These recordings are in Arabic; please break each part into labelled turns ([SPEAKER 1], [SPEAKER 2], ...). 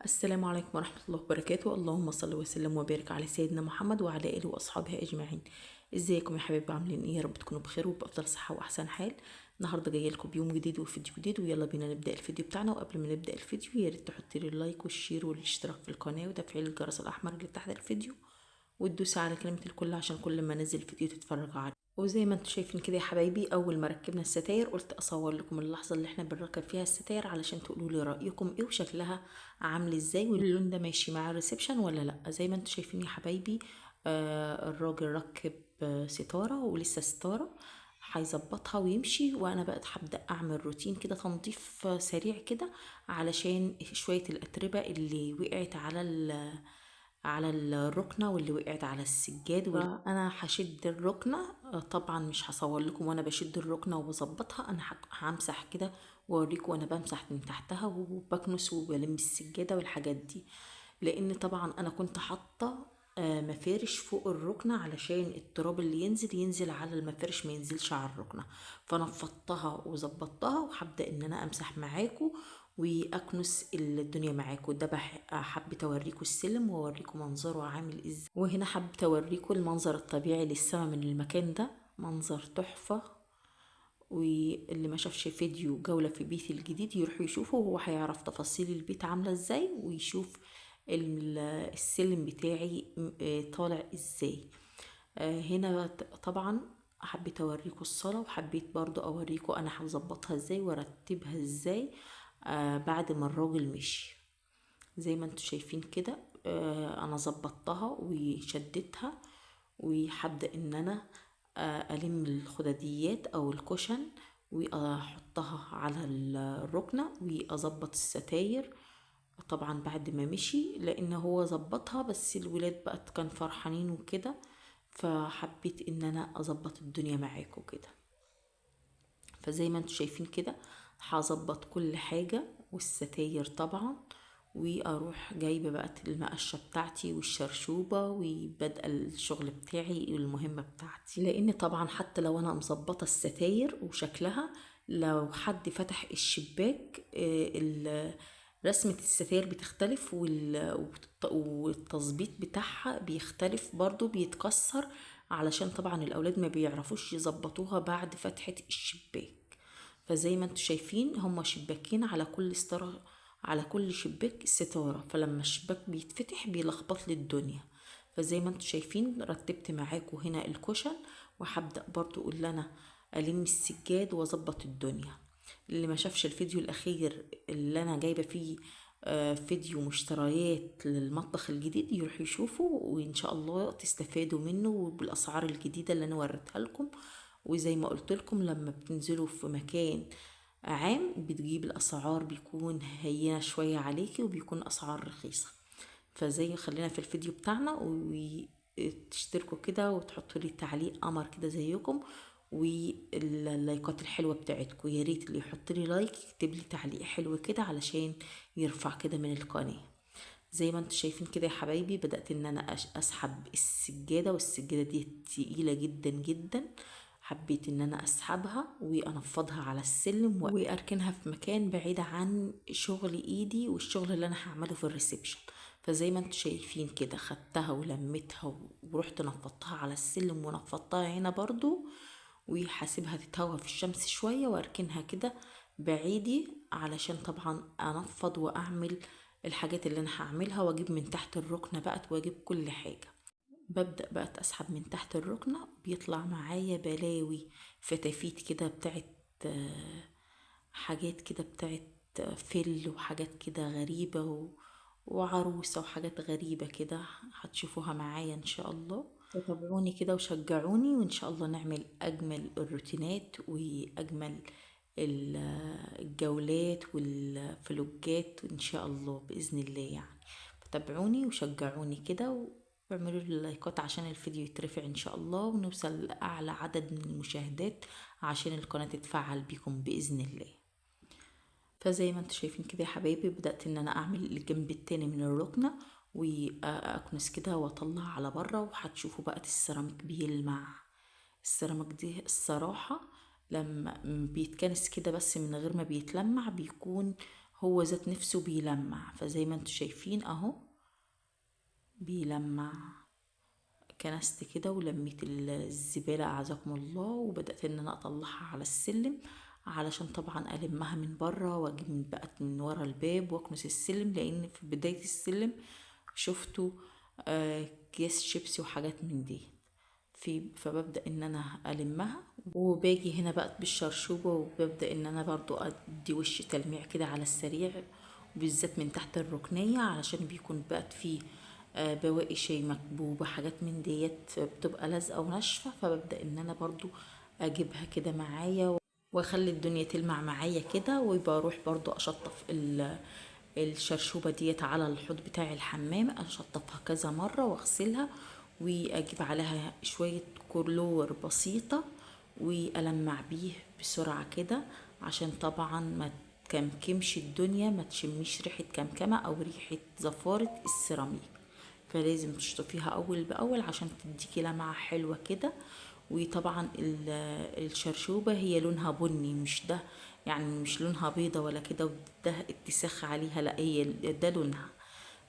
[SPEAKER 1] السلام عليكم ورحمة الله وبركاته. اللهم صل وسلم وبارك على سيدنا محمد وعلى آله وأصحابه أجمعين. ازيكم يا حبايبي؟ عاملين ايه؟ يا رب تكونوا بخير وبأفضل صحة وأحسن حال. النهارده جايه لكم بيوم جديد وفيديو جديد، ويلا بينا نبدأ الفيديو بتاعنا. وقبل ما نبدأ الفيديو يا ريت تحطي لي اللايك والشير والاشتراك في القناة وتفعيل الجرس الأحمر اللي تحت الفيديو، وتدوسي على كلمة الكل عشان كل ما انزل فيديو تتفرجوا عليه. وزي ما انتم شايفين كده يا حبايبي، اول ما ركبنا الستاير قلت اصور لكم اللحظه اللي احنا بنركب فيها الستاير علشان تقولوا لي رايكم ايه وشكلها عامل ازاي، واللون ده ماشي مع الريسبشن ولا لا. زي ما انتم شايفين يا حبايبي، الراجل ركب ستاره ولسه ستاره هيظبطها ويمشي، وانا بقى هبدا اعمل روتين كده تنظيف سريع كده علشان شويه الاتربه اللي وقعت على الركنة واللي وقعت على السجاد. فأنا هشد الركنة، طبعا مش هصور لكم وانا بشد الركنة وبظبطها، انا همسح كده واوريكم وانا بمسح من تحتها وبكنس وبلم السجادة والحاجات دي. لان طبعا انا كنت حاطة مفارش فوق الركنة علشان التراب اللي ينزل على المفارش ما ينزلش على الركنة. فنفضتها وظبطتها وهبدأ ان انا امسح معاكم واكنس الدنيا معاكم. ده حبيت اوريكم السلم واوريكم منظره عامل ازاي، وهنا حبيت اوريكم المنظر الطبيعي للسما من المكان ده، منظر تحفة. واللي ما شافش فيديو جولة في بيتي الجديد يروح يشوفه، وهو هيعرف تفاصيل البيت عاملة ازاي، ويشوف السلم بتاعي طالع ازاي. هنا طبعا حبيت اوريكم الصالة، وحبيت برضو اوريكم انا هظبطها ازاي وارتبها ازاي بعد ما الراجل مشي. زي ما انتوا شايفين كده، انا ظبطتها وشدتها، وهبدأ ان انا ألم الخداديات أو الكشن وأحطها على الركنة وأظبط الستاير. طبعا بعد ما مشي، لأن هو ظبطها بس الولاد بقى كان فرحانين وكده، فحبيت ان انا اظبط الدنيا معاكم كده. فزي ما انتوا شايفين كده هظبط كل حاجة والستاير طبعا، واروح جايبة بقى المقشة بتاعتي والشرشوبة وبدأ الشغل بتاعي المهمة بتاعتي. لان طبعا حتى لو انا مظبطة الستاير وشكلها، لو حد فتح الشباك رسمة الستاير بتختلف والتظبيط بتاعها بيختلف برضو، بيتكسر علشان طبعا الأولاد ما بيعرفوش يظبطوها بعد فتحة الشباك. فزي ما انتوا شايفين هما شباكين على كل ستارة، على كل شباك ستارة، فلما الشباك بيتفتح بيلخبط لي الدنيا. فزي ما انتوا شايفين رتبت معاكم هنا الكشن، وهبدأ برضو اللي انا ألم السجاد واظبط الدنيا. اللي ما شافش الفيديو الأخير اللي أنا جايبة فيه فيديو مشتريات للمطبخ الجديد يروح يشوفه، وإن شاء الله تستفادوا منه بالأسعار الجديدة اللي أنا وريتها لكم. وزي ما قلت لكم لما بتنزلوا في مكان عام بتجيب الأسعار بيكون هينة شوية عليكي وبيكون أسعار رخيصة. فزي خلينا في الفيديو بتاعنا، وتشتركوا كده وتحطوا لي تعليق قمر كده زيكم، واللايكات الحلوة بتاعتكم يا ريت اللي يحط لي لايك يكتب لي تعليق حلو كده علشان يرفع كده من القناة. زي ما انتم شايفين كده يا حبايبي بدأت ان انا اسحب السجادة، والسجادة دي تقيلة جدا جدا. حبيت ان انا اسحبها وانفضها على السلم واركنها في مكان بعيد عن شغل ايدي والشغل اللي انا هعمله في الريسبشن. فزي ما انتم شايفين كده خدتها ولمتها ورحت نفضتها على السلم ونفضتها هنا برضو، وحاسبها تتهوى في الشمس شوية واركنها كده بعيدي علشان طبعا انفض واعمل الحاجات اللي انا هعملها، واجيب من تحت الركنة بقى واجيب كل حاجة. ببدأ بقى اسحب من تحت الركنة بيطلع معايا بلاوي فتافيت كده بتاعت حاجات كده بتاعت فل وحاجات كده غريبة وعروسة وحاجات غريبة كده هتشوفوها معايا ان شاء الله. فتابعوني كده وشجعوني، وان شاء الله نعمل اجمل الروتينات واجمل الجولات والفلوجات ان شاء الله باذن الله يعني. فتابعوني وشجعوني كده، واعملوا لي لايكات عشان الفيديو يترفع ان شاء الله ونوصل لاعلى عدد من المشاهدات عشان القناة تتفعل بيكم باذن الله. فزي ما انتم شايفين كده يا حبايبي بدأت ان انا اعمل الجنب التاني من الركنة واكنس كده واطلع على بره، وهتشوفوا بقى السيراميك بيلمع. السيراميك دي الصراحة لما بيتكنس كده بس من غير ما بيتلمع بيكون هو ذات نفسه بيلمع. فزي ما انتوا شايفين اهو بيلمع. كنست كده ولميت الزبالة أعزكم الله، وبدأت ان انا اطلعها على السلم علشان طبعا المها من بره واجي من بقى من ورا الباب واكنس السلم، لان في بداية السلم شفتوا اكياس شيبسي وحاجات من دي. فببدأ ان انا المها، وباجي هنا بقى بالشرشوبة وببدأ ان انا برضو ادي وش تلميع كده على السريع، وبالذات من تحت الركنية علشان بيكون بقت فيه بواقي شاي مكبوبة حاجات من ديت بتبقى لازقة وناشفة. فببدأ ان انا برضو اجيبها كده معايا واخلي الدنيا تلمع معايا كده، ويبقى اروح برضو اشطف الشرشوبة ديت على الحوض بتاع الحمام، اشطفها كذا مرة واغسلها، واجيب عليها شوية كلور بسيطة والمع بيه بسرعة كده عشان طبعا ما تكمكمش الدنيا، ما تشميش ريحة كمكمة او ريحة زفارة السيراميك. فلازم تشطفيها اول باول عشان تديكي لمعة حلوة كده. وطبعا الشرشوبة هي لونها بني، مش ده يعني مش لونها بيضة ولا كده وده اتساخ عليها، لا هي ده لونها.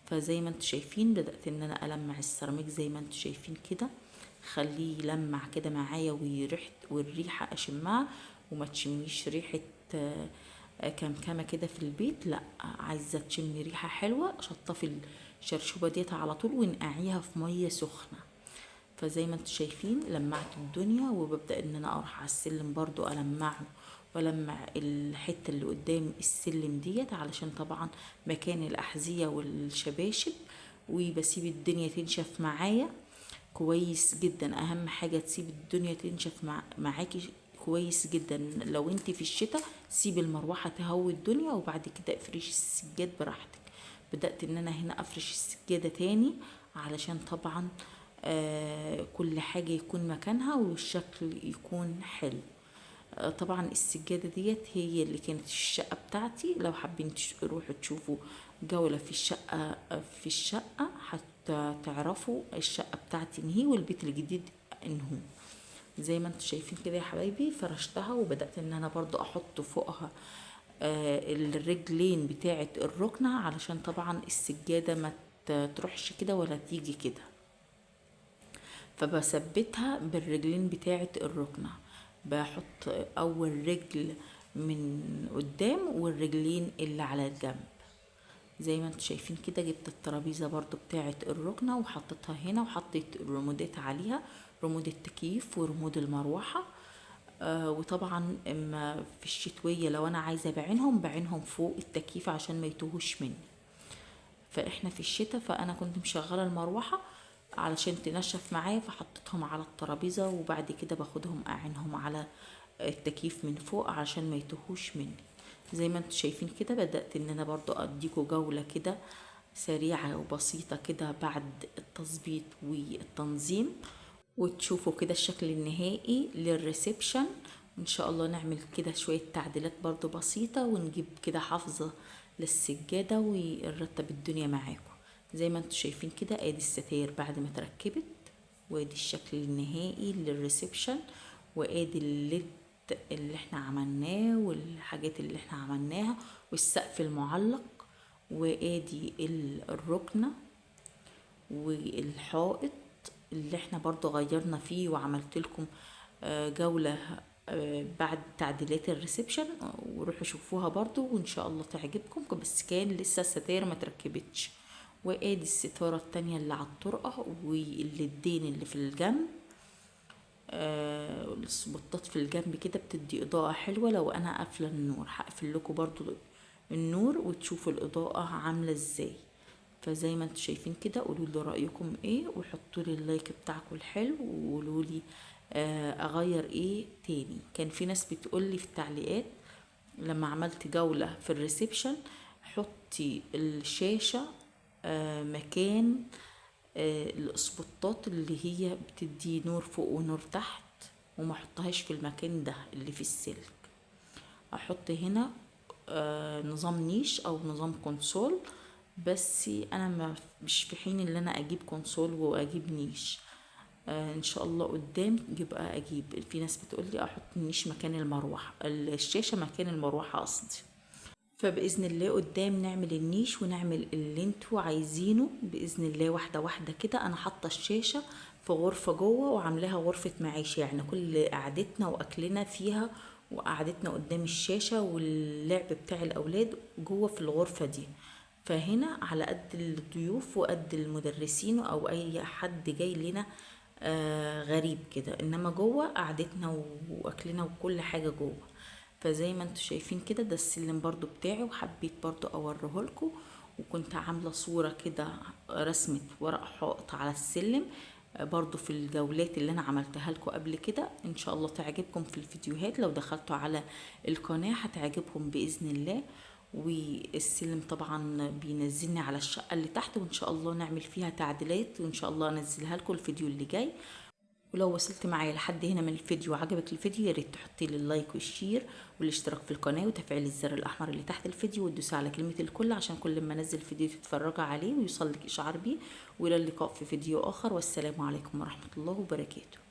[SPEAKER 1] فزي ما انتوا شايفين بدأت ان انا المع السيراميك زي ما انتوا شايفين كده، خليه يلمع كده معايا والريحة اشمها، وما تشميش ريحة كمكمة كده في البيت. لا، عايزة تشمي ريحة حلوة شطفي الشرشوبة ديت على طول ونقعيها في مية سخنة. فزي ما انتوا شايفين لمعت الدنيا، وببدأ ان انا اروح على السلم برضو المعه، ولمع الحتة اللي قدام السلم ديت علشان طبعا مكان الأحذية والشباشب، وبسيب الدنيا تنشف معايا كويس جدا. اهم حاجة تسيب الدنيا تنشف معاكي كويس جدا. لو انت في الشتاء سيب المروحة تهوي الدنيا، وبعد كده افرشي السجاد براحتك. بدأت ان انا هنا افرش السجادة تاني علشان طبعا كل حاجة يكون مكانها والشكل يكون حلو. طبعا السجادة ديت هي اللي كانت في الشقة بتاعتي. لو حابين تروحوا تشوفوا جولة في الشقة حتى تعرفوا الشقة بتاعتي انهي والبيت الجديد انهو. زي ما انتم شايفين كده يا حبايبي فرشتها، وبدأت ان انا برضو احط فوقها الرجلين بتاعة الركنة علشان طبعا السجادة ما تروحش كده ولا تيجي كده. فبثبتها بالرجلين بتاعة الركنة، بحط اول رجل من قدام والرجلين اللي على الجنب. زي ما انتم شايفين كده جبت الترابيزة برضو بتاعة الركنة وحطيتها هنا، وحطيت الرمودات عليها، رمود التكييف ورمود المروحة. وطبعا اما في الشتوية لو انا عايزة بعينهم فوق التكييف عشان ما يتوهوش مني. فاحنا في الشتاء فانا كنت مشغله المروحه علشان تنشف معايا، فحطيتهم على الترابيزه، وبعد كده باخدهم اعينهم على التكييف من فوق عشان ما يتوهوش مني. زي ما انتم شايفين كده بدأت ان انا برضو اديكوا جولة كده سريعة وبسيطة كده بعد التظبيط والتنظيم، وتشوفوا كده الشكل النهائي للريسبشن. ان شاء الله نعمل كده شوية تعديلات برضو بسيطة ونجيب كده حافظة للسجادة ونرتب الدنيا معاكم. زي ما انتم شايفين كده ادي الستاير بعد ما تركبت، وادي الشكل النهائي للريسبشن، وادي الليد اللي احنا عملناه والحاجات اللي احنا عملناها والسقف المعلق، وادي الركنة والحائط اللي احنا برضو غيرنا فيه وعملت لكم جولة بعد تعديلات الريسبشن، وروحوا شوفوها برضو وان شاء الله تعجبكم. بس كان لسه الستاير ما تركبتش. وادي الستارة التانية اللي على الطرقة والليدين اللي في الجنب. السبوتات في الجنب كده بتدي اضاءة حلوة. لو انا قافلة النور هقفل لكم برضو النور وتشوفوا الاضاءة عاملة ازاي. فزي ما انتم شايفين كده قولوا لي رأيكم ايه، وحطوا لي اللايك بتاعكم الحلو، وقولوا لي اغير ايه تاني. كان في ناس بتقول لي في التعليقات لما عملت جولة في الريسبشن حطي الشاشة مكان الاسبوتات اللي هي بتدي نور فوق ونور تحت، وما احطهاش في المكان ده اللي في السلك. احط هنا نظام نيش او نظام كونسول. بس انا ما مش في حين ان انا اجيب كونسول واجيب نيش. ان شاء الله قدام يبقى اجيب. في ناس بتقول لي احط النيش مكان المروحه، الشاشه مكان المروحه قصدي. فبإذن الله قدام نعمل النيش ونعمل اللي انتوا عايزينه بإذن الله، واحدة واحدة كده. انا حاطة الشاشة في غرفة جوه وعاملاها غرفة معيشة، يعني كل قعدتنا واكلنا فيها وقعدتنا قدام الشاشة واللعب بتاع الاولاد جوه في الغرفة دي. فهنا على قد الضيوف وقد المدرسين او اي حد جاي لنا غريب كده، انما جوه قعدتنا واكلنا وكل حاجة جوه. فزي ما انتوا شايفين كده، ده السلم برضو بتاعي، وحبيت برضو اوريه لكم. وكنت عاملة صورة كده، رسمة ورق حائط على السلم، برضو في الجولات اللي انا عملتها لكم قبل كده. ان شاء الله تعجبكم في الفيديوهات، لو دخلتوا على القناة هتعجبكم بإذن الله. والسلم طبعا بينزلني على الشقة اللي تحت، وان شاء الله نعمل فيها تعديلات، وان شاء الله انزلها لكم الفيديو اللي جاي. ولو وصلت معايا لحد هنا من الفيديو وعجبك الفيديو، يا ريت تحطي لي اللايك والشير والاشتراك في القناه وتفعيل الزر الاحمر اللي تحت الفيديو، وتدوسي على كلمه الكل عشان كل ما انزل فيديو تتفرجي عليه ويوصل لك اشعار بيه. والى اللقاء في فيديو اخر، والسلام عليكم ورحمه الله وبركاته.